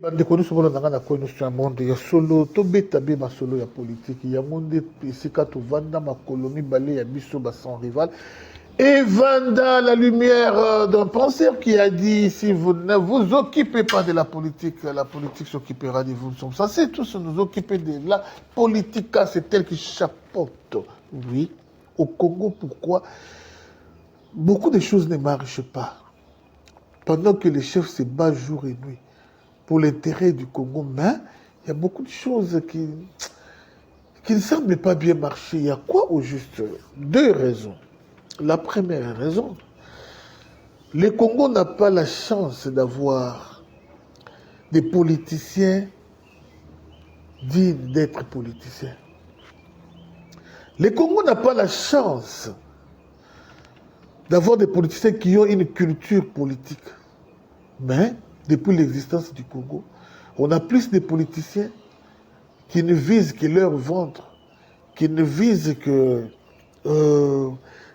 Bande konu solo nanga na kono sur un monde ya solo to beta be ma solo ya politique ya monde esika to vanda ma colonie balé ya biso ba sans rival et vanda la lumière d'un penseur qui a dit si vous ne vous occupez pas de la politique s'occupera de vous. Nous sommes censés tous nous occuper de la politique car c'est elle qui chapeaute. Oui, au Congo, pourquoi beaucoup de choses ne marchent pas pendant que les chefs se battent jour et nuit pour l'intérêt du Congo, mais il y a beaucoup de choses qui ne semblent pas bien marcher. Il y a quoi au juste? Deux raisons. La première raison, le Congo n'a pas la chance d'avoir des politiciens dignes d'être politiciens. Le Congo n'a pas la chance d'avoir des politiciens qui ont une culture politique. Mais depuis l'existence du Congo, on a plus de politiciens qui ne visent que leur ventre, qui ne visent que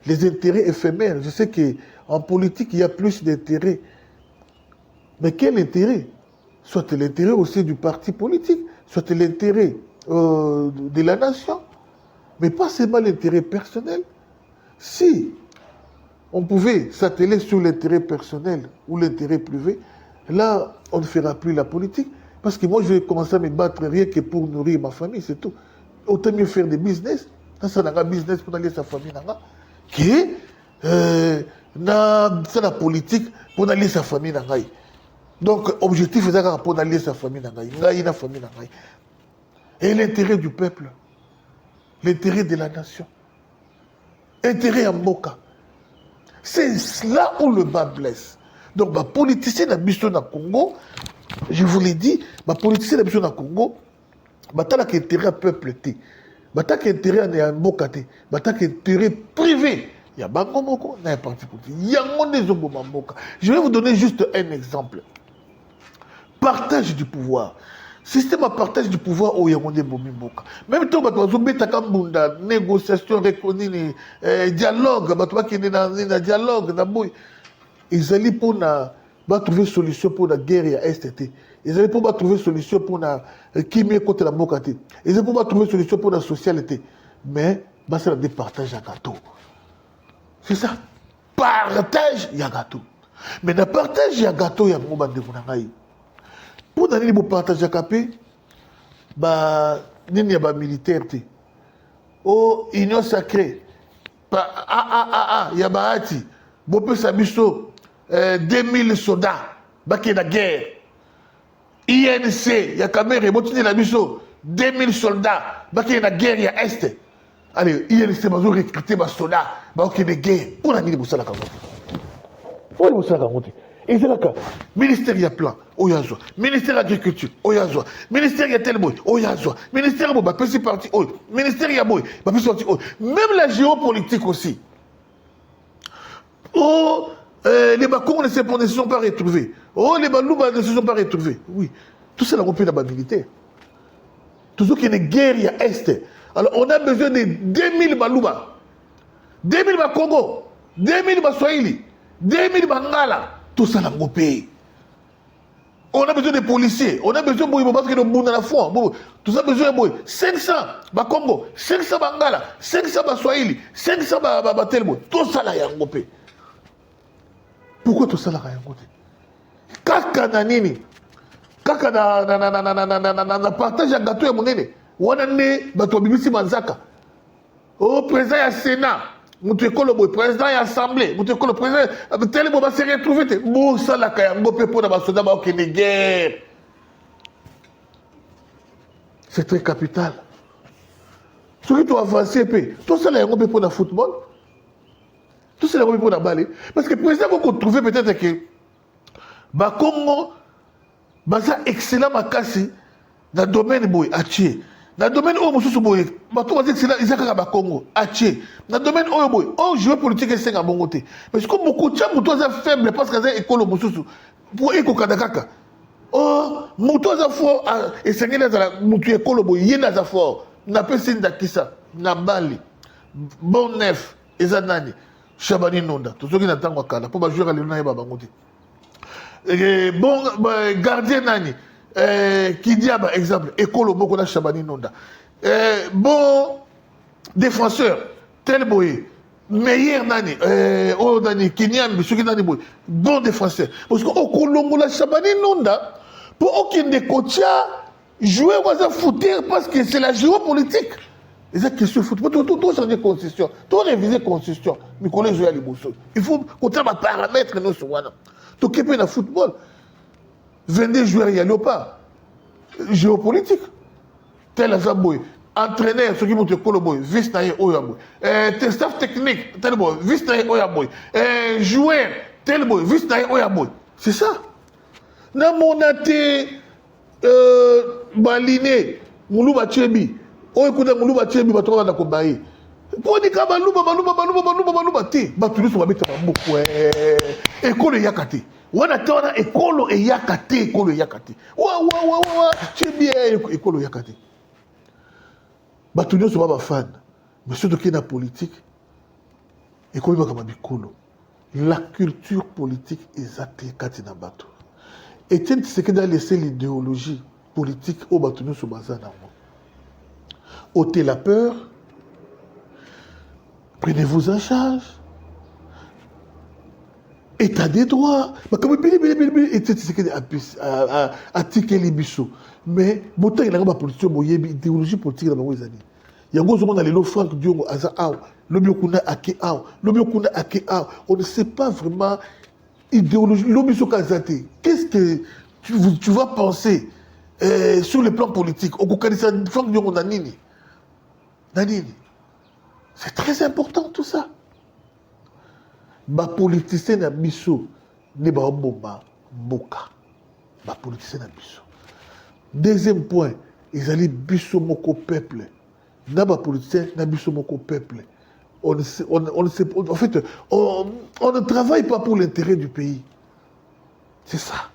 les intérêts éphémères. Je sais qu'en politique, il y a plus d'intérêts. Mais quel intérêt? Soit l'intérêt aussi du parti politique, soit l'intérêt de la nation, mais pas seulement l'intérêt personnel. Si on pouvait s'atteler sur l'intérêt personnel ou l'intérêt privé, là, on ne fera plus la politique. Parce que moi, je vais commencer à me battre rien que pour nourrir ma famille, c'est tout. Autant mieux faire des business. Ça n'a pas business pour aller sa famille. Que la politique pour aller sa famille. Donc, objectif, c'est pour aller sa famille. Et l'intérêt du peuple, l'intérêt de la nation, l'intérêt à Mboka. C'est là où le bas blesse. Donc, les politiciens de la Congo, je vous l'ai dit, les politiciens de la Congo, ils ont intérêt à peuple, ils ont intérêt à Mboka, ils ont intérêt privé. Il y a Bango Moko, il y a un parti politique. Il y a un Mboka. Je vais vous donner juste un exemple. Partage du pouvoir. Système à partage du pouvoir au Yamonde Mboka. Même temps, négociation, dialogue, dialogue, ils allaient pour trouver solution pour la guerre à STT. Ils allaient pour trouver solution pour la chimie contre la Mokate. Ils allaient pour trouver solution pour la socialité. Mais, c'est le partage à gâteau. C'est ça. Partage, il y a gâteau. Mais dans le partage, il y a gâteau, il y a un de pour donner le partage à capé, il y a des militaires. Oh, union sacrée. Il y a Bahati. Bopé Sabiso, 2000 soldats, qui la guerre. INC, il y a Kamere, Botini Labiso, 2000 soldats, qui la guerre, il y a Est. Allez, INC va recruter des soldats, qui la guerre. Pour la nuit, vous et c'est là que ministère il y a plan, Oyazo. Ministère de l'agriculture, Oyazo. Ministère il y a tel boy, Oyazo. Ministère il y a petit parti, ministère il y a boy, petit parti, même la géopolitique aussi. Oh, les Bakons ne se sont pas retrouvés. Oh, les Balouba ne se sont pas retrouvés. Oui, tout ça, on peut dans le militaire. Toujours qu'il y a une guerre, il y a Est. Alors, on a besoin de 2000 Balouba, 2000 Bakongo, 2000 Baswahili, 2000 Bangala. Tout ça, on a pays. On a besoin de policiers, on a besoin de parce que nous sommes dans la foi. Tout ça, besoin de 500 Bakongo, 500 Bangala, 500 Baswahili, 500 Batelbo. Tout ça, là, il y a un pays. Pourquoi tout ça là rien côté? Kaka na nini? Kaka na partage ya gâteau ya monene. Wana ne bato bibisi manzaka. Oh président ya Sénat, mutu ekolo boy président ya assemblée, mutu ekolo président tel bo ba se retrouver te. Bo ça la kaya ngopé pour na ba soda ba okene guerre. C'est très capital. Ce qui doit avancer peu. Tout ça là ngopé pour na football. Tout ça là ngopé pour na balle parce que président qu'on trouver peut-être que Bakongo baza excellent makasi dans le domaine boy atie. Dans le domaine où mususu boy bato baza excellent izaka Bakongo atie. Dans le domaine où boy géopolitique est senga bongote. Parce que beaucoup de gens muto za faible parce que za école mususu pour ekokanda kaka. Oh muto za fort et sengela za mutu école boy yena za fort. Na pesi ndakisa na bali bon neuf ezanani Chabani Nonda tout ce qui n'attend pas kala pour jouer à l'Union et Babangote. Bon gardien nani qui dit, par exemple, Ekolo Mokola Chabani Nonda. Bon défenseur, tel boy, meilleur nani, oh nani, Kenyan, monsieur nani boy, bon défenseur. Parce que Okolo Chabani Nonda, pour aucun des coachs, jouer au foot parce que c'est la géopolitique. Et c'est question football. Tout changer la constitution, tout réviser la constitution. Mais qu'on jouer à l'émotion. Il faut qu'on ait un paramètre nous sur wana. Tout qui peut dans football. 22 joueurs, il n'y a pas. Géopolitique. Tel Azaboy. Entraîneur, ceux qui montent le coloboy, vice naïe oyaboy. Tel staff technique, tel boy, vice naïe oyaboy. Joueur, tel boy, vice naïe oyaboy. C'est ça. Dans mon athée, Baliné, Moulouba Tchebi. Oh, écoute, Moulouba Tchebi, va trouver dans le combat. Pour dire que Balouba, ti, Batulu sur la bête à beaucoup. École Yakati. Wana tona école Yakati, école Yakati. Wa, Tchebi, école Yakati. Batulu sur ma fan. Mais surtout qui est dans la politique, école Yakati. La culture politique est attaquée dans le bateau. Et tiens, c'est que dans laisser l'idéologie politique au Batulu sur Bazan. Ôtez la peur, prenez-vous en charge, état des droits, et c'est que à tirer les bisous. Mais, il y a une idéologie politique dans les années. Il y a un monde dans les Franck Diongo, on ne sait pas vraiment idéologie. Qu'est-ce que tu vas penser sur le plan politique? Au Franck Diongo Nanini. C'est très important tout ça. Les politiciens na biso ne ba bomba boka. Les politiciens na biso. Deuxième point, ils allaient biso moko peuple. Na ba politiciens na biso moko peuple. On ne sait, en fait, on ne travaille pas pour l'intérêt du pays. C'est ça.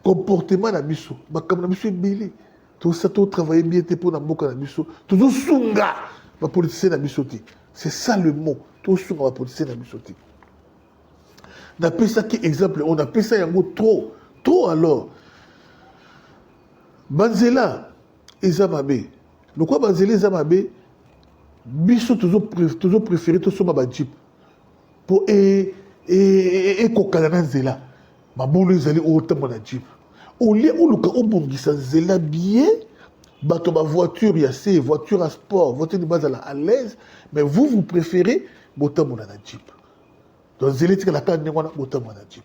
Comportement na biso, ba comme na biso belé. Tout ça, tout travailler bien pour la boka na biso. Tout sunga, ma politicien na bisoti. C'est ça le mot. Tout sunga, ma politicien na bisoti. On appelle ça qui exemple. On appelle ça yango trop. Trop alors. Banzela, Ezamabe. Le quoi Banzela, Ezamabe, biso toujours préféré tout ça ma jeep. Pour kokana nzela. Ma bolo ezali autant mon jeep. Au lieu où le cas où bongisa zela bien, bateau ma voiture y a ces voitures à sport, voiture de base à l'aise, mais vous préférez botam mon jeep. Donc zélétique la carte n'engana botam mon jeep.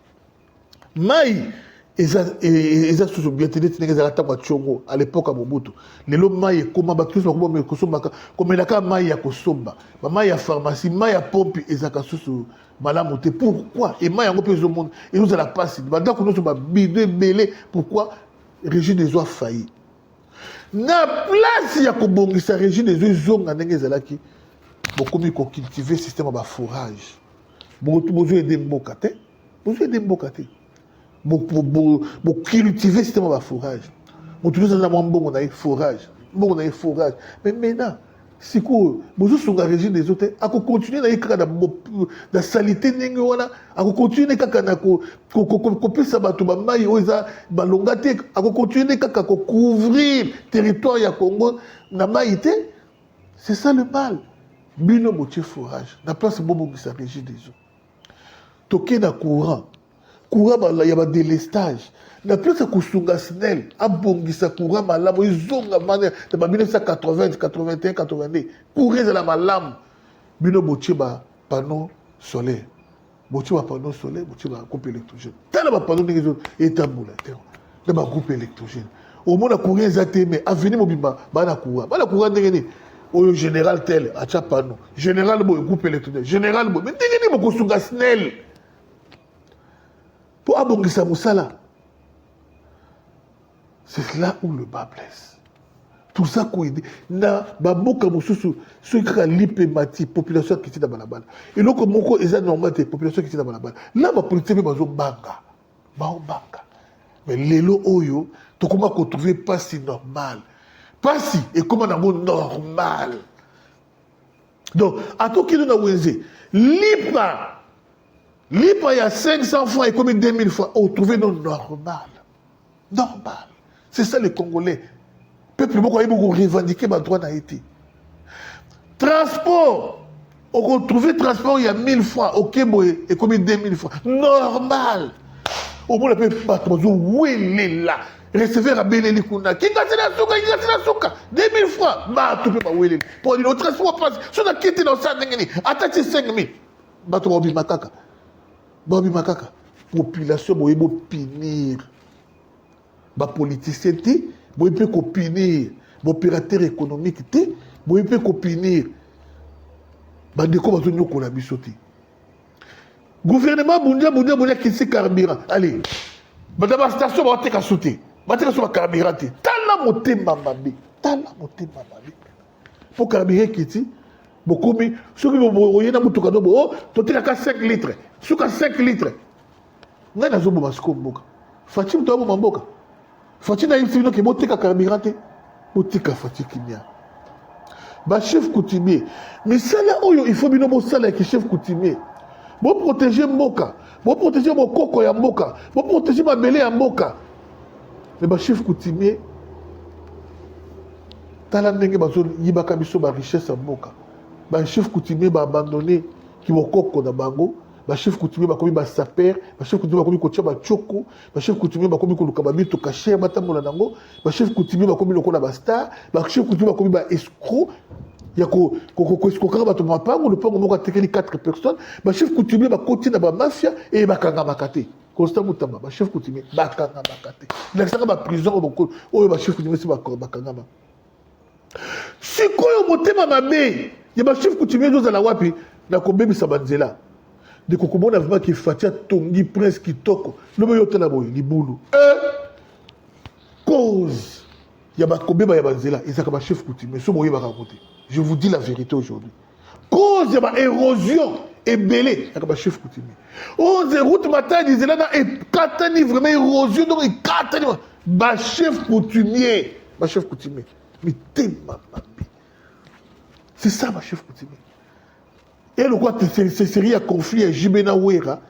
Mai eza sous bien tenu n'engana la table chongo à l'époque à Mobutu. Les lots mai comment bateau sur comment me kosomba comme la carte mai ya kosomba, mai ya pharmacie, mai ya pompe ezaka sous malamoté. Pourquoi? Et moi, il y a un peu de monde. Et nous, à la passe. Maintenant, nous sommes bidés, mêlés. Pourquoi? Régime des eaux a failli. Na place, il y a que bon, ça régime des eaux, on a des zalaki. Beaucoup mieux qu'on cultive le système de forage. Beaucoup aider Mbokate. Beaucoup aider Mbokate. Beaucoup cultiver le système de forage. Beaucoup nous avons un bon forage. Bon, on a forage. Mais maintenant, si vous avez un régime des autres, à continuer à écrire la saleté, à continuer à couper sa batoubamaï, à continuer à couvrir le territoire du Congo, c'est ça le mal. Bino moitié forage, la place bobo qui s'est régime des autres. Toké na courant, il y a des délestage. La place à Kusunga Snell, à Bongisa Koura Malam, ils ont la 1980, 81, 82. Courir de la Malam. Bino Botiba, panneau solaire. Botiba panneau solaire, Botiba groupe électrogène. Tel est panneau est un moulateur. Le groupe électrogène. Au moins, la courir est athée, avenir Mobimba, Bana Koura. Bana Koura n'est au général tel, à panneau. Général Boy, groupe électrogène. Général Boy, mais t'es gagné Kusunga Snell. Pour Abongisa Moussala. C'est là où le bas blesse. Tout ça qu'on dit. Na baboka mususu ceux qui ont l'hypématie population qui est dans la balle. Et donc moko eza normal des populations qui est dans la balle. Là ba politique bazo banga. Banga. Mais lelo oyo to comment qu'on trouver pas si normal. Pas si et comment na normal. Donc à tout qui nous na wenze. Lipa il y a 500 francs et combien 2000 francs. On trouve non normal. Normal. C'est ça les Congolais. Peuple beaucoup revendiquer ma droit d'Haïti. Transport. On retrouve transport il y a 1000 francs. Ok, et combien 2000 francs. Normal. Au moins, le peuple, où il est là. Recevoir à Belé Likuna. Qui gagne la souka, qui gagne la souka. 2000 francs. Bah, tout peut pas où il est. Pour dire, le transport passe. Si on a quitté dans ça, attaché 5000. Bah, tu vas oublier Makaka. Babi Makaka. Population, il faut punir. Les politiciens, il faut punir. Les opérateurs économiques, il faut punir. Les gouvernement mondial qui s'est carburant. Allez, la station va être sauter. Va être sur le carburant. Tala moté mamabi. Tala moté mamabi. Pour carburant qui dit, beaucoup de ceux qui vont y aller dans le tu as 5 litres. Sous 5 litres. Nga na zobo masiko mboka. Fati mto abo mboka. Fati na yimfino ke botika carburante. Botika fati kimia. Ba chef coutumier. Mais ça là oyo il faut bino bo sala ki chef coutumier. Bo protéger mboka. Bo protéger mo koko ya mboka. Bo protéger ma belé ya mboka. Mais ba chef coutumier tala ndenge bazo yibaka biso ba richesse ya mboka. Ba chef coutumier ba abandonner ki mo koko na bango. Ba chef coutumier ba komi ba saper, ba chef coutumier ba komi kotia ba choko, ba chef coutumier ba komi koluka ba bitu cacher matambola nango, ba chef coutumier ba komi lokola ba star, ba chef coutumier ba komi ba escroc, ya ko escroquer ba to mapango, le pango moko tekeli 4 personnes, ba chef coutumier ba koti na ba mafia et ba kanga makate. Constant mutamba, ba chef coutumier ba kanga makate. Na sanga ba prison boko, oyo ba chef coutumier c'est ba kanga ma. Sikoyo motema mabe, ya ba chef coutumier zo za la wapi na kombebisa banzela. De Kokomona vraiment qui fatia tongi prince qui toko le meilleur tena boy libulu cause ya ba kobeba ya banzela ezaka ba chef coutumier so boye ba raconter je vous dis la vérité aujourd'hui cause ya ba érosion ebelé ya ba chef coutumier 11 route matin dizela na e katani vraiment érosion donc e katani ba chef coutumier mais tema mabi c'est ça ba chef coutumier. Et le quoi, c'est série à conflit à Jibena Ouera.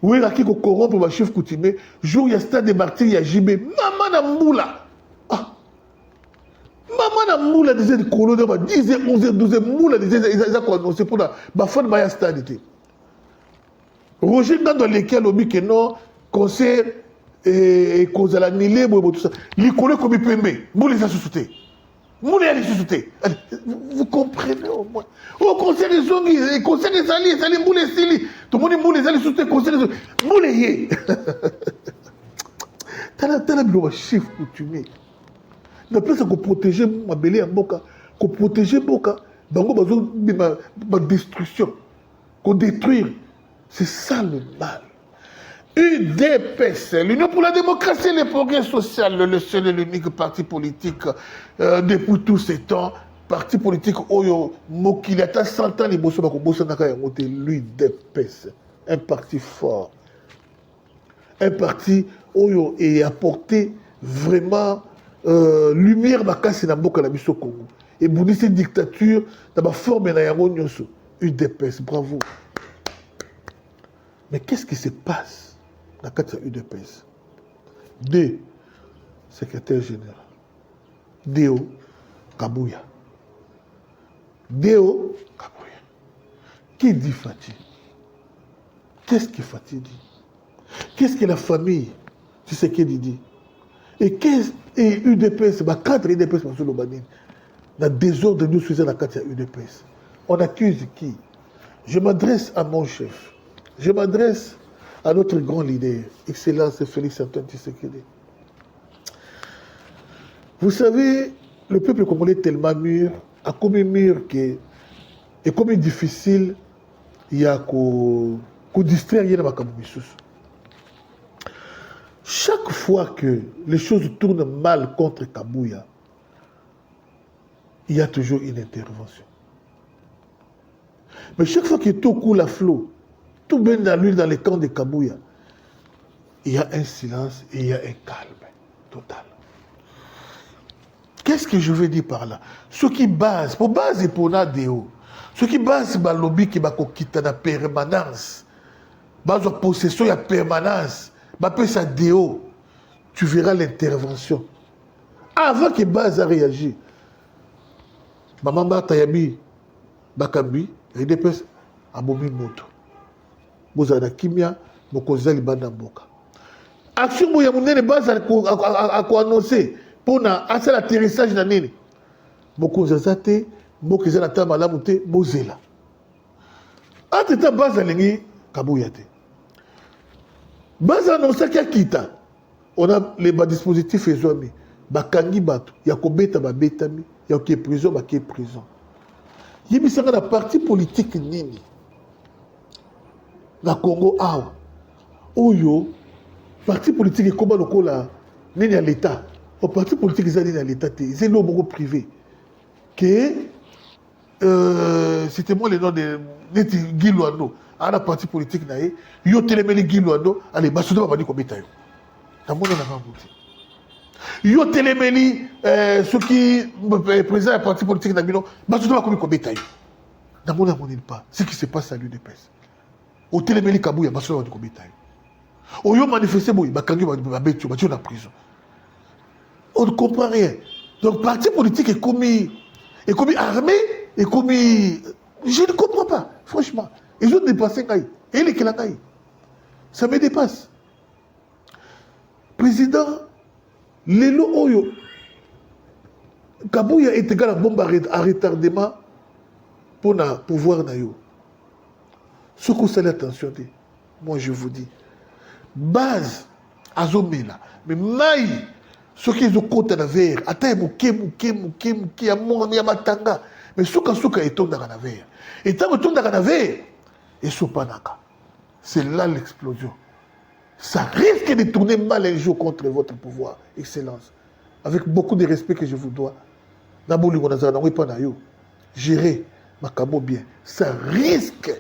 Ouera qui corrompt le chef coutumier. Jour, il y a stade de martyrs, il y a Jibé. Maman na moula. Ah. Maman na moula, disait des colons, 10, 11, 12, moula, disait, ils ont annoncé pour la fin de ma stade. Roger, dans lesquels on dit que non, concert, et cause à la nilé, tout ça. Les collègues comme ils peuvent, moula, ils ont sauté. Vous comprenez au moins. Au conseil des zongi, au conseil des alliés, ça les moules et sili. Tout le monde moule les alliés sous tes conseils des zongi. Moule et t'as le chef coutumier. La place qu'on protéger ma belé en boca, qu'on protéger boca, bango bazo ma destruction, qu'on détruire. C'est ça le mal. UDPS, l'Union pour la démocratie et le progrès social, le seul et l'unique parti politique depuis tous ces temps, parti politique Oyo Mokiliata 100 ans, l'UDPS, un parti fort, un parti Oyo et apporté vraiment lumière dans la Boka la Biso Congo. Et pour cette dictature, dans la forme de UDPS, bravo. Mais qu'est-ce qui se passe? La carte UDPS. D. Secrétaire général. Déo Kabouya. Déo Kabouya. Qui dit Fatih? Qu'est-ce que Fatih dit? Qu'est-ce que la famille tu sais qu'il dit? Et qu'est-ce que UDPS? La cadre UDPS, dans désordre nous faisons la carte UDPS. On accuse qui? Je m'adresse à mon chef. Je m'adresse à notre grand leader, Excellence Félix Antoine Tshisekedi. Vous savez, le peuple congolais est tellement mûr, a comme mûr que, et comme difficile, il y a qu'au distraire, il y a chaque fois que les choses tournent mal contre Kabouya, il y a toujours une intervention. Mais chaque fois que tout coule à flot, tout bien dans l'huile dans les camps de Kabouya, il y a un silence et il y a un calme total. Qu'est-ce que je veux dire par là? Ce qui base, pour base et pour Nadéo, ce qui base le lobby qui va quitter la permanence, base la possession, il y a permanence, base sa déo, tu verras l'intervention Avant que base a réagi, maman Tayabi, Bakambi, et des personnes à Bomi Moto. Vous avez la kimia, Mokozali Bandamboka. Action Mouya Mounene base à quoi annoncer pour l'atterrissage de Nini. Mokozazate, Mokozala Tamalamute, Mozela. Entre temps, base à Lengi, Kabouyate. Base à annoncer qu'il y a Kita. On a les dispositifs et zoami. Bakangi Bato, Yakobeta Babetami, Yaké prison, Baké prison. Il y a la parti politique Nini. La Congo Awa. Oyo, parti politique est comme le Nini à l'État. Le parti politique est à l'État. C'est le beaucoup privé. Que c'était moi le nom de Guy Luando. À la parti politique, yo télémeli Guy Luando, allez, Basouda va dire combien taille. Dans mon avant yo télémeli ceux qui président du parti politique Nabino, Basouda va combien taille. Dans mon avant pas. Ce qui se passe à l'UDPS. Au télémeli Kabouya, Basouda va dire combien taille. Au yo manifesté, Bakangi va mettre en prison. On ne comprend rien. Donc, parti politique est commis armé, est commis. Je ne comprends pas, franchement. Ils ont dépassé Ngaï. Et les Kelangaï. Ça me dépasse. Président, Lelo Oyo, Kabouya est égal à bombe à retardement pour le pouvoir Nayo. Ce qu'on s'est attention, moi je vous dis, base à Zomela, mais Maï, ce qu'ils ont compté la verre, attends, mouké, à mon ami à Matanga, mais ce qu'on est tombé dans la verre. Et tant que tombé dans la verre, et Sopanaka. C'est là l'explosion. Ça risque de tourner mal un jour contre votre pouvoir, Excellence. Avec beaucoup de respect que je vous dois. Gérer Makabo bien. Ça risque.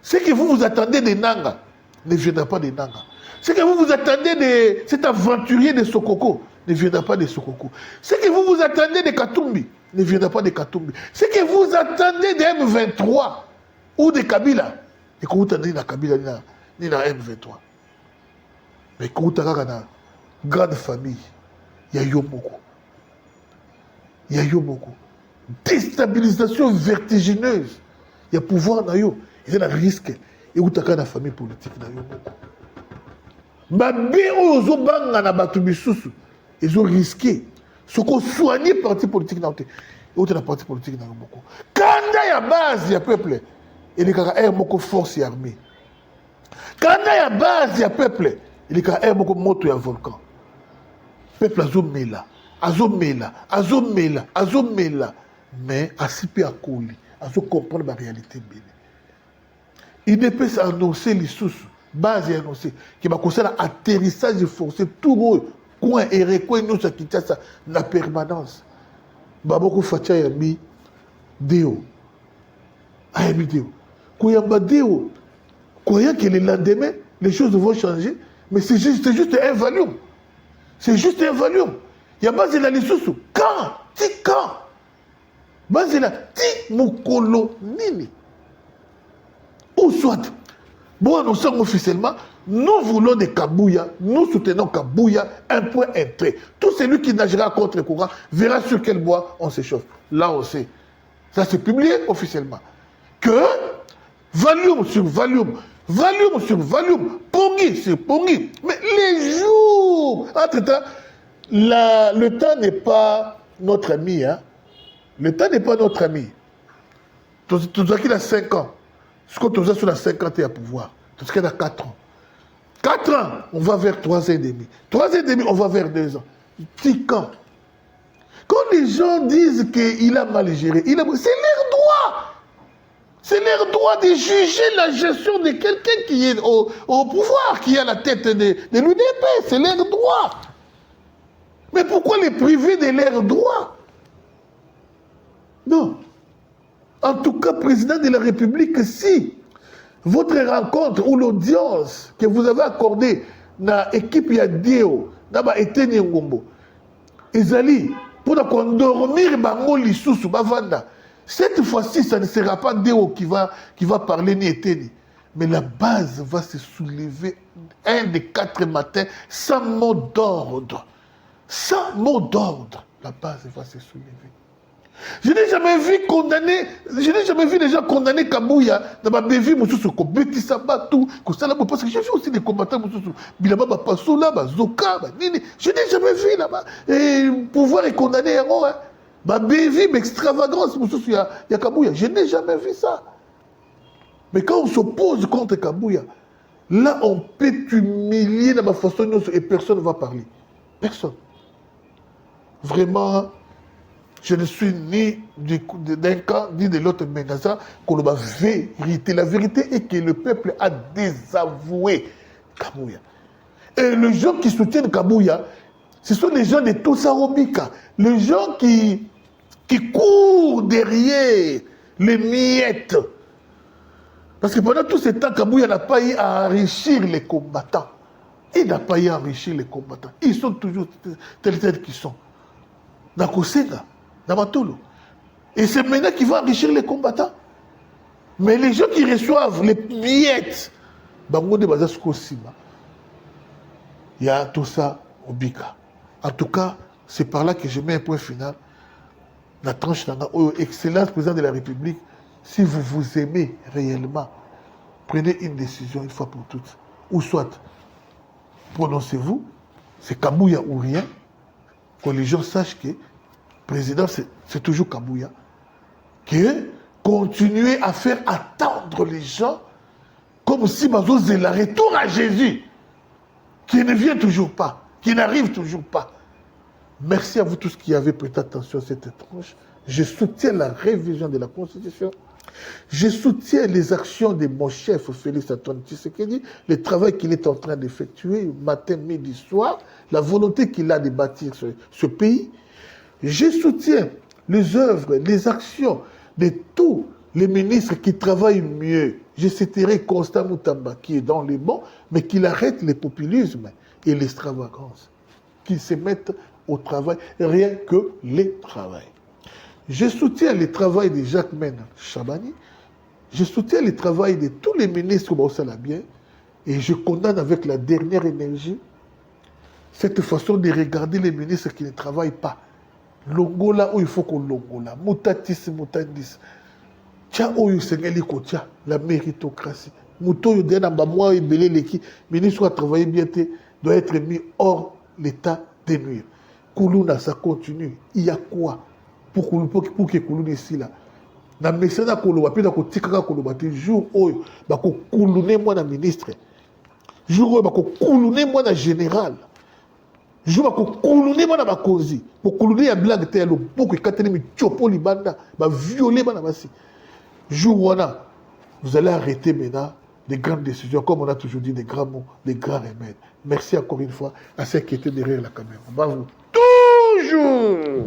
Ce que vous vous attendez des Nanga ne viendra pas des Nanga. Ce que vous vous attendez de cet aventurier de Sokoko ne viendra pas de Sokoko. Ce que vous vous attendez de Katumbi ne viendra pas de Katumbi. Ce que vous attendez de M23 ou de Kabila, et que vous attendez de Kabila ni la M23. Mais quand vous avez une grande famille, il y a Yomoko. Il y a Yomoko. Déstabilisation vertigineuse. Il y a pouvoir dans Yo. Il y a un risque. Et vous avez une famille politique dans Yomoko. Ils ont risqué. Ce qu'on soigne le parti politique dans le parti politique dans Yomoko. Quand il y a base, il y a peuple. Il y a une force armée. Quand il y a base, il y a peuple. Il y a une moto et un volcan. Peuple azomela. Mais à Sipi à Koli, à comprendre la réalité. Il ne peut s'annoncer les sources, base et annoncer, qui va concerner l'atterrissage forcé, tout le coin et recoin, nous, ça quitte ça, la permanence. Baboko Fatia Yami, Deo. Ayami Deo. Kouyamba Deo. Croyant que le lendemain, les choses vont changer, mais c'est juste un volume. C'est juste un volume. Il y a base de la lissousou. Quand base de la ti mukolo nini. Ou soit, bon, nous sommes officiellement, nous voulons des Kabouya, nous soutenons Kabouya, un point, un trait. Tout celui qui nagira contre le courant verra sur quel bois on s'échauffe. Là, on sait. Ça, c'est publié officiellement. Que, volume sur volume sur volume, Pongi sur Pongi. Mais les jours, entre-temps, le temps n'est pas notre ami. Hein? Le temps n'est pas notre ami. Tout ce qui a 5 ans, ce qu'on a sur la 50 à pouvoir, tout ce qui a 4 ans. 4 ans, on va vers 3 ans et demi. 3 ans et demi, on va vers 2 ans. 10 ans. Quand les gens disent qu'il a mal géré, c'est leur droit. C'est leur droit de juger la gestion de quelqu'un qui est au pouvoir, qui est à la tête de l'UDP. C'est leur droit. Mais pourquoi les priver de leurs droits? Non. En tout cas, président de la République, si votre rencontre ou l'audience que vous avez accordée dans l'équipe Yadeo, dans Eteni Ngombo, Ezali, pour endormir Bango Lissoussou, Bavanda, cette fois-ci, ça ne sera pas Deo qui va parler ni Eteni. Mais la base va se soulever un des 4 matins sans mot d'ordre. Sans mot d'ordre, la base va se soulever. Je n'ai jamais vu condamner, je n'ai jamais vu les gens condamner Kabouya dans ma bévie, Moussoussou, Kobeti Sabatou, parce que j'ai vu aussi des combattants Moussoussou, Bilaba Bapasoula, Zoka, Nini. Je n'ai jamais vu là-bas. Et pouvoir est condamné en haut, hein. Ma bévie, mais extravagance, Moussoussou, il y a Kabouya. Je n'ai jamais vu ça. Mais quand on s'oppose contre Kabouya, là, on peut t'humilier de ma façon et personne ne va parler. Personne. Vraiment, je ne suis ni d'un camp, ni de l'autre, mais dans ça, qu'on a vérité. La vérité est que le peuple a désavoué Kabouya. Et les gens qui soutiennent Kabouya, ce sont les gens de Tossarobika, les gens qui courent derrière les miettes. Parce que pendant tout ce temps, Kabouya n'a pas eu à enrichir les combattants. Il n'a pas eu à enrichir les combattants. Ils sont toujours tels qu'ils sont. Dans Kosenga, dans Matolo. Et c'est maintenant qu'il va enrichir les combattants. Mais les gens qui reçoivent les miettes, il y a tout ça au Bika. En tout cas, c'est par là que je mets un point final. La tranche d'Anga, Excellence président de la République, si vous vous aimez réellement, prenez une décision une fois pour toutes. Ou soit, prononcez-vous, c'est Kabouya ou rien, que les gens sachent que le président, c'est toujours Kabouya. Que continuer à faire attendre les gens comme si Mazo c'est le retour à Jésus, qui ne vient toujours pas, qui n'arrive toujours pas. Merci à vous tous qui avez prêté attention à cette tranche. Je soutiens la révision de la Constitution. Je soutiens les actions de mon chef Félix Antoine Tshisekedi, le travail qu'il est en train d'effectuer matin, midi, soir, la volonté qu'il a de bâtir ce pays. Je soutiens les œuvres, les actions de tous les ministres qui travaillent mieux. Je citerai Constant Moutamba qui est dans les bons, mais qu'il arrête les populismes et l'extravagance, qu'ils se mettent au travail, rien que les travail. Je soutiens le travail de Jacques Men Chabani, je soutiens le travail de tous les ministres au Salabien, et je condamne avec la dernière énergie cette façon de regarder les ministres qui ne travaillent pas. Longola où il faut qu'on longola, mutatis mutandis. Tia oyo sengeli ko tia la méritocratie. Muto yo dena ba moi ebele leki, ministre a travaillé bien doit être mis hors l'état de nuire. Kuluna ça continue. Il y a quoi pour que Kuluna ici là. Na mesena koloba pe na ko tikaka koloba te jour oyo ba ko kulune moi na ministre. Jour oyo ba ko kulune moi na général. Je vais couler dans ma cause. Pour couler la blague, c'est le beaucoup de mi chopo libanda, va violer ma nabasi. Jour où vous allez arrêter maintenant des grandes décisions, comme on a toujours dit, des grands mots, des grands remèdes. Merci encore une fois à ceux qui étaient derrière la caméra. Bravo. Toujours.